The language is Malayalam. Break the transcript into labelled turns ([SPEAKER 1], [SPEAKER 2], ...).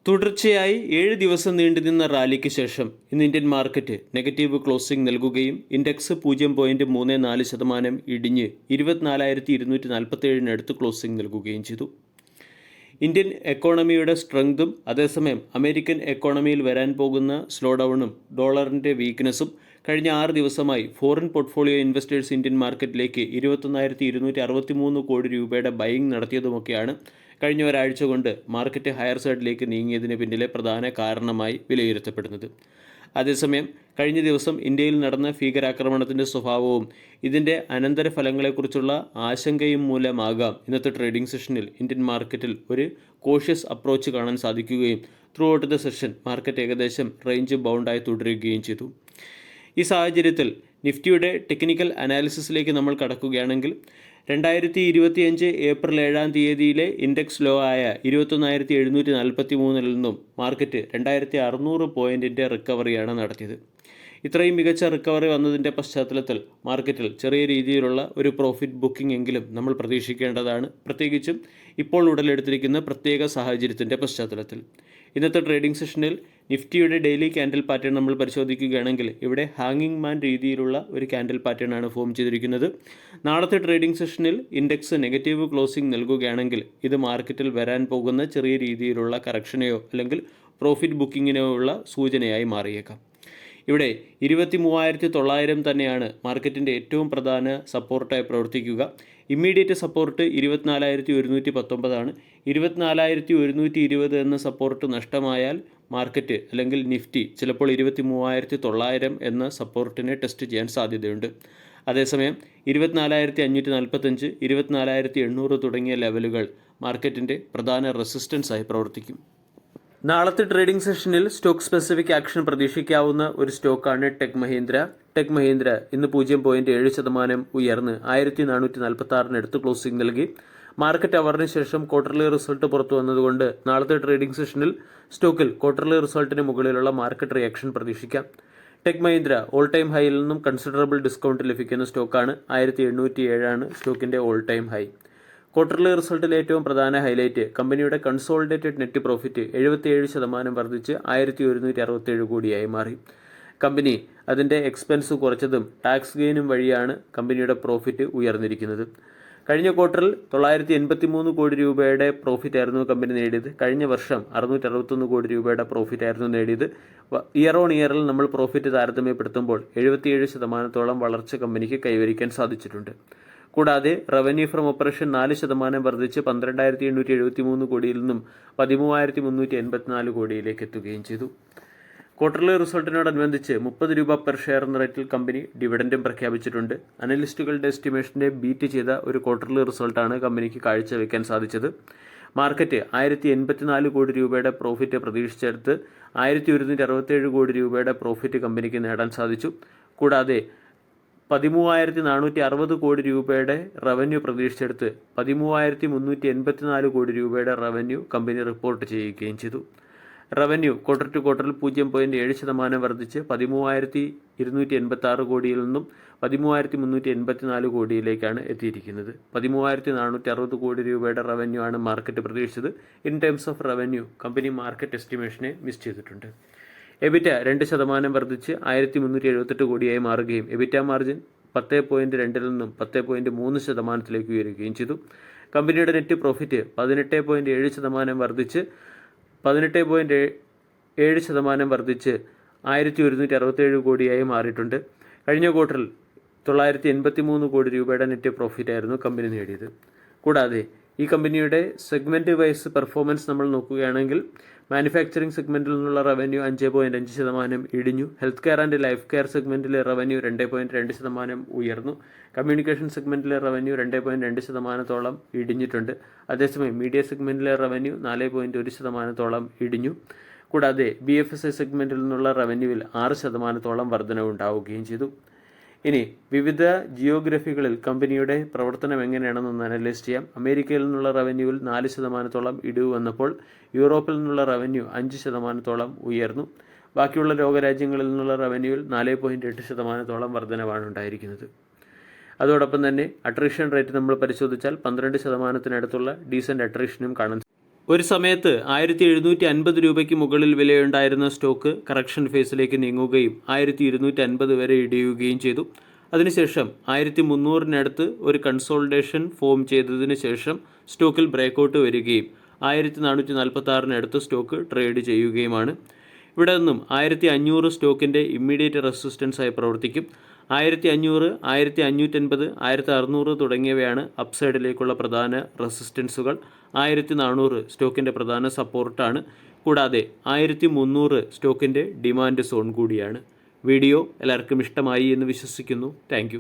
[SPEAKER 1] തുടർച്ചയായി 7 ദിവസം നീണ്ടുനിന്ന റാലിക്ക് ശേഷം ഇന്ന് ഇന്ത്യൻ മാർക്കറ്റ് നെഗറ്റീവ് ക്ലോസിംഗ് നൽകുകയും ഇൻഡെക്സ് 0.34% ഇടിഞ്ഞ് 24,247 ക്ലോസിംഗ് നൽകുകയും ചെയ്തു. ഇന്ത്യൻ എക്കോണമിയുടെ സ്ട്രെങ്തും അതേസമയം അമേരിക്കൻ എക്കോണമിയിൽ വരാൻ പോകുന്ന സ്ലോ ഡൗണും ഡോളറിൻ്റെ വീക്ക്നെസ്സും കഴിഞ്ഞ 6 ദിവസമായി ഫോറിൻ പോർട്ട്ഫോളിയോ ഇൻവെസ്റ്റേഴ്സ് ഇന്ത്യൻ മാർക്കറ്റിലേക്ക് 21,263 കോടി രൂപയുടെ ബൈയിങ് നടത്തിയതുമൊക്കെയാണ് കഴിഞ്ഞ ഒരാഴ്ച കൊണ്ട് മാർക്കറ്റ് ഹയർ സൈഡിലേക്ക് നീങ്ങിയതിന് പിന്നിലെ പ്രധാന കാരണമായി വിലയിരുത്തപ്പെടുന്നത്. അതേസമയം കഴിഞ്ഞ ദിവസം ഇന്ത്യയിൽ നടന്ന ഭീകരാക്രമണത്തിൻ്റെ സ്വഭാവവും ഇതിൻ്റെ അനന്തരഫലങ്ങളെക്കുറിച്ചുള്ള ആശങ്കയും മൂലമാകാം ഇന്നത്തെ ട്രേഡിംഗ് സെഷനിൽ ഇന്ത്യൻ മാർക്കറ്റിൽ ഒരു കോഷ്യസ് അപ്രോച്ച് കാണാൻ സാധിക്കുകയും through out the session market ഏകദേശം റേഞ്ച് ബൗണ്ടായി തുടരുകയും ചെയ്തു. ഈ സാഹചര്യത്തിൽ നിഫ്റ്റിയുടെ ടെക്നിക്കൽ അനാലിസിസിലേക്ക് നമ്മൾ കടക്കുകയാണെങ്കിൽ 2025 ഏപ്രിൽ 7-ാം തീയതിയിലെ ഇൻഡെക്സ് ലോ ആയ 21,743 നിന്നും മാർക്കറ്റ് 2,600 പോയിൻറ്റിൻ്റെ റിക്കവറിയാണ് നടത്തിയത്. ഇത്രയും മികച്ച റിക്കവറി വന്നതിൻ്റെ പശ്ചാത്തലത്തിൽ മാർക്കറ്റിൽ ചെറിയ രീതിയിലുള്ള ഒരു പ്രോഫിറ്റ് ബുക്കിംഗ് എങ്കിലും നമ്മൾ പ്രതീക്ഷിക്കേണ്ടതാണ്, പ്രത്യേകിച്ചും ഇപ്പോൾ ഉടലെടുത്തിരിക്കുന്ന പ്രത്യേക സാഹചര്യത്തിൻ്റെ പശ്ചാത്തലത്തിൽ. ഇന്നത്തെ ട്രേഡിംഗ് സെഷനിൽ നിഫ്റ്റിയുടെ ഡെയിലി ക്യാൻഡിൽ പാറ്റേൺ നമ്മൾ പരിശോധിക്കുകയാണെങ്കിൽ ഇവിടെ ഹാങ്ങിങ് മാൻ രീതിയിലുള്ള ഒരു ക്യാൻഡിൽ പാറ്റേൺ ആണ് ഫോം ചെയ്തിരിക്കുന്നത്. നാളത്തെ ട്രേഡിംഗ് സെഷനിൽ ഇൻഡെക്സ് നെഗറ്റീവ് ക്ലോസിംഗ് നൽകുകയാണെങ്കിൽ ഇത് മാർക്കറ്റിൽ വരാൻ പോകുന്ന ചെറിയ രീതിയിലുള്ള കറക്ഷനെയോ അല്ലെങ്കിൽ പ്രോഫിറ്റ് ബുക്കിങ്ങിനോ ഉള്ള സൂചനയായി മാറിയേക്കാം. ഇവിടെ 23,900 തന്നെയാണ് മാർക്കറ്റിൻ്റെ ഏറ്റവും പ്രധാന സപ്പോർട്ടായി പ്രവർത്തിക്കുക. ഇമ്മീഡിയറ്റ് സപ്പോർട്ട് 24,119 24,120 എന്ന സപ്പോർട്ട് നഷ്ടമായാൽ മാർക്കറ്റ് അല്ലെങ്കിൽ നിഫ്റ്റി ചിലപ്പോൾ 23,900 എന്ന സപ്പോർട്ടിനെ ടെസ്റ്റ് ചെയ്യാൻ സാധ്യതയുണ്ട്. അതേസമയം 24,545 24,800 തുടങ്ങിയ ലെവലുകൾ മാർക്കറ്റിൻ്റെ പ്രധാന റെസിസ്റ്റൻസായി പ്രവർത്തിക്കും. നാളത്തെ ട്രേഡിംഗ് സെഷനിൽ സ്റ്റോക്ക് സ്പെസിഫിക് ആക്ഷൻ പ്രതീക്ഷിക്കാവുന്ന ഒരു സ്റ്റോക്കാണ് ടെക് മഹീന്ദ്ര. ടെക് മഹീന്ദ്ര ഇന്ന് 0.7% ഉയർന്ന് 1,446 ക്ലോസിംഗ് നൽകി. മാർക്കറ്റ് അവറിന് ശേഷം ക്വാർട്ടർലി റിസൾട്ട് പുറത്തു വന്നതുകൊണ്ട് നാളത്തെ ട്രേഡിംഗ് സെഷനിൽ സ്റ്റോക്കിൽ ക്വാർട്ടർലി റിസൾട്ടിന് മുകളിലുള്ള മാർക്കറ്റ് റിയാക്ഷൻ പ്രതീക്ഷിക്കാം. ടെക് മഹീന്ദ്ര ഓൾ ടൈം ഹൈയിൽ നിന്നും കൺസിഡറബിൾ ഡിസ്കൗണ്ട് ലഭിക്കുന്ന സ്റ്റോക്കാണ്. 1,807 സ്റ്റോക്കിൻ്റെ ഓൾ ടൈം ഹൈ. ക്വാർട്ടർലി റിസൾട്ടിലെ ഏറ്റവും പ്രധാന ഹൈലൈറ്റ് കമ്പനിയുടെ കൺസോളിഡേറ്റഡ് നെറ്റ് പ്രോഫിറ്റ് 77% വർദ്ധിച്ച് 1,167 കോടിയായി മാറി. കമ്പനി അതിൻ്റെ എക്സ്പെൻസ് കുറച്ചതും ടാക്സ് ഗെയിനും വഴിയാണ് കമ്പനിയുടെ പ്രോഫിറ്റ് ഉയർന്നിരിക്കുന്നത്. കഴിഞ്ഞ ക്വാർട്ടറിൽ 983 കോടി രൂപയുടെ പ്രോഫിറ്റ് ആയിരുന്നു കമ്പനി നേടിയത്. കഴിഞ്ഞ വർഷം 661 കോടി രൂപയുടെ പ്രോഫിറ്റ് ആയിരുന്നു നേടിയത്. ഇയർ ഓൺ ഇയറിൽ നമ്മൾ പ്രോഫിറ്റ് താരതമ്യപ്പെടുത്തുമ്പോൾ 77% വളർച്ച കമ്പനിക്ക് കൈവരിക്കാൻ സാധിച്ചിട്ടുണ്ട്. കൂടാതെ റവന്യൂ ഫ്രം ഓപ്പറേഷൻ 4% വർദ്ധിച്ച് 12,873 കോടിയിൽ നിന്നും 13,384 കോടിയിലേക്ക് എത്തുകയും ചെയ്തു. ക്വാർട്ടർലി റിസൾട്ടിനോടനുബന്ധിച്ച് 30 രൂപ പെർ ഷെയർ എന്ന റേറ്റിൽ കമ്പനി ഡിവിഡൻഡും പ്രഖ്യാപിച്ചിട്ടുണ്ട്. അനലിസ്റ്റുകളുടെ എസ്റ്റിമേഷനെ ബീറ്റ് ചെയ്ത ഒരു ക്വാർട്ടർലി റിസൾട്ടാണ് കമ്പനിക്ക് കാഴ്ചവെക്കാൻ സാധിച്ചത്. മാർക്കറ്റ് 1,084 കോടി രൂപയുടെ പ്രോഫിറ്റ് പ്രതീക്ഷിച്ചെടുത്ത് 1,167 കോടി രൂപയുടെ പ്രോഫിറ്റ് കമ്പനിക്ക് നേടാൻ സാധിച്ചു. കൂടാതെ 13,460 കോടി രൂപയുടെ റവന്യൂ പ്രതീക്ഷിച്ചെടുത്ത് 13,384 കോടി രൂപയുടെ റവന്യൂ കമ്പനി റിപ്പോർട്ട് ചെയ്യുകയും ചെയ്തു. റവന്യൂ ക്വാർട്ടർ ടു ക്വാർട്ടറിൽ 0.7% വർദ്ധിച്ച് 13,286 കോടിയിൽ നിന്നും 13,384 കോടിയിലേക്കാണ് എത്തിയിരിക്കുന്നത്. 13,460 കോടി രൂപയുടെ റവന്യൂ ആണ് മാർക്കറ്റ് പ്രതീക്ഷിച്ചത്. In terms of revenue company market എസ്റ്റിമേഷനെ മിസ് ചെയ്തിട്ടുണ്ട്. എബിറ്റ 2% വർദ്ധിച്ച് 1,378 കോടിയായി മാറുകയും എബിറ്റ മാർജിൻ 10.2 നിന്നും 10.3% ഉയരുകയും ചെയ്തു. കമ്പനിയുടെ നെറ്റ് പ്രോഫിറ്റ് 18.7% വർദ്ധിച്ച് 1,167 കോടിയായി മാറിയിട്ടുണ്ട്. കഴിഞ്ഞ ക്വാർട്ടറിൽ 983 കോടി രൂപയുടെ നെറ്റ് പ്രോഫിറ്റ് ആയിരുന്നു കമ്പനി നേടിയത്. കൂടാതെ ഈ കമ്പനിയുടെ സെഗ്മെൻറ്റ് വൈസ് പെർഫോമൻസ് നമ്മൾ നോക്കുകയാണെങ്കിൽ മാനുഫാക്ചറിംഗ് സെഗ്മെൻറ്റിൽ നിന്നുള്ള റവന്യൂ 5.5% ഇടിഞ്ഞു. Health care and life care സെഗ്മെൻറ്റിലെ റവന്യൂ 2.2% ഉയർന്നു. കമ്മ്യൂണിക്കേഷൻ സെഗ്മെൻറ്റിലെ റവന്യൂ 2.2% ഇടിഞ്ഞിട്ടുണ്ട്. അതേസമയം മീഡിയ സെഗ്മെൻറ്റിലെ റവന്യൂ 4.1% ഇടിഞ്ഞു. കൂടാതെ BFSI സെഗ്മെൻറ്റിൽ നിന്നുള്ള റവന്യൂവിൽ 6% വർധനവുണ്ടാവുകയും ചെയ്തു. ഇനി വിവിധ ജിയോഗ്രഫികളിൽ കമ്പനിയുടെ പ്രവർത്തനം എങ്ങനെയാണെന്നൊന്ന് അനലൈസ് ചെയ്യാം. അമേരിക്കയിൽ നിന്നുള്ള റവന്യൂവിൽ 4% ഇടിവ് വന്നപ്പോൾ യൂറോപ്പിൽ നിന്നുള്ള റവന്യൂ 5% ഉയർന്നു. ബാക്കിയുള്ള ലോകരാജ്യങ്ങളിൽ നിന്നുള്ള റവന്യൂവിൽ 4.8% വർധനവാണ് ഉണ്ടായിരിക്കുന്നത്. അതോടൊപ്പം തന്നെ അട്രീഷൻ റേറ്റ് നമ്മൾ പരിശോധിച്ചാൽ 12%-നടുത്തുള്ള ഡീസൻറ്റ് അട്രീഷനും കാണാൻ. ഒരു സമയത്ത് 1750 രൂപയ്ക്ക് മുകളിൽ വിലയുണ്ടായിരുന്ന സ്റ്റോക്ക് കറക്ഷൻ ഫേസിലേക്ക് നീങ്ങുകയും 1250 വരെ ഇടിയുകയും ചെയ്തു. അതിനുശേഷം 1300-നടുത്ത് ഒരു കൺസോൾട്ടേഷൻ ഫോം ചെയ്തതിന് ശേഷം സ്റ്റോക്കിൽ ബ്രേക്കൗട്ട് വരികയും 1446-നടുത്ത് സ്റ്റോക്ക് ട്രേഡ് ചെയ്യുകയുമാണ്. ഇവിടെ നിന്നും 1500 സ്റ്റോക്കിൻ്റെ ഇമ്മീഡിയറ്റ് റെസിസ്റ്റൻസായി പ്രവർത്തിക്കും. 1500, 1550, 1600 തുടങ്ങിയവയാണ് അപ്സൈഡിലേക്കുള്ള പ്രധാന റെസിസ്റ്റൻസുകൾ. 1400 സ്റ്റോക്കിൻ്റെ പ്രധാന സപ്പോർട്ടാണ്. കൂടാതെ 1300 സ്റ്റോക്കിൻ്റെ ഡിമാൻഡ് സോൺ കൂടിയാണ്. വീഡിയോ എല്ലാവർക്കും ഇഷ്ടമായി എന്ന് വിശ്വസിക്കുന്നു. താങ്ക്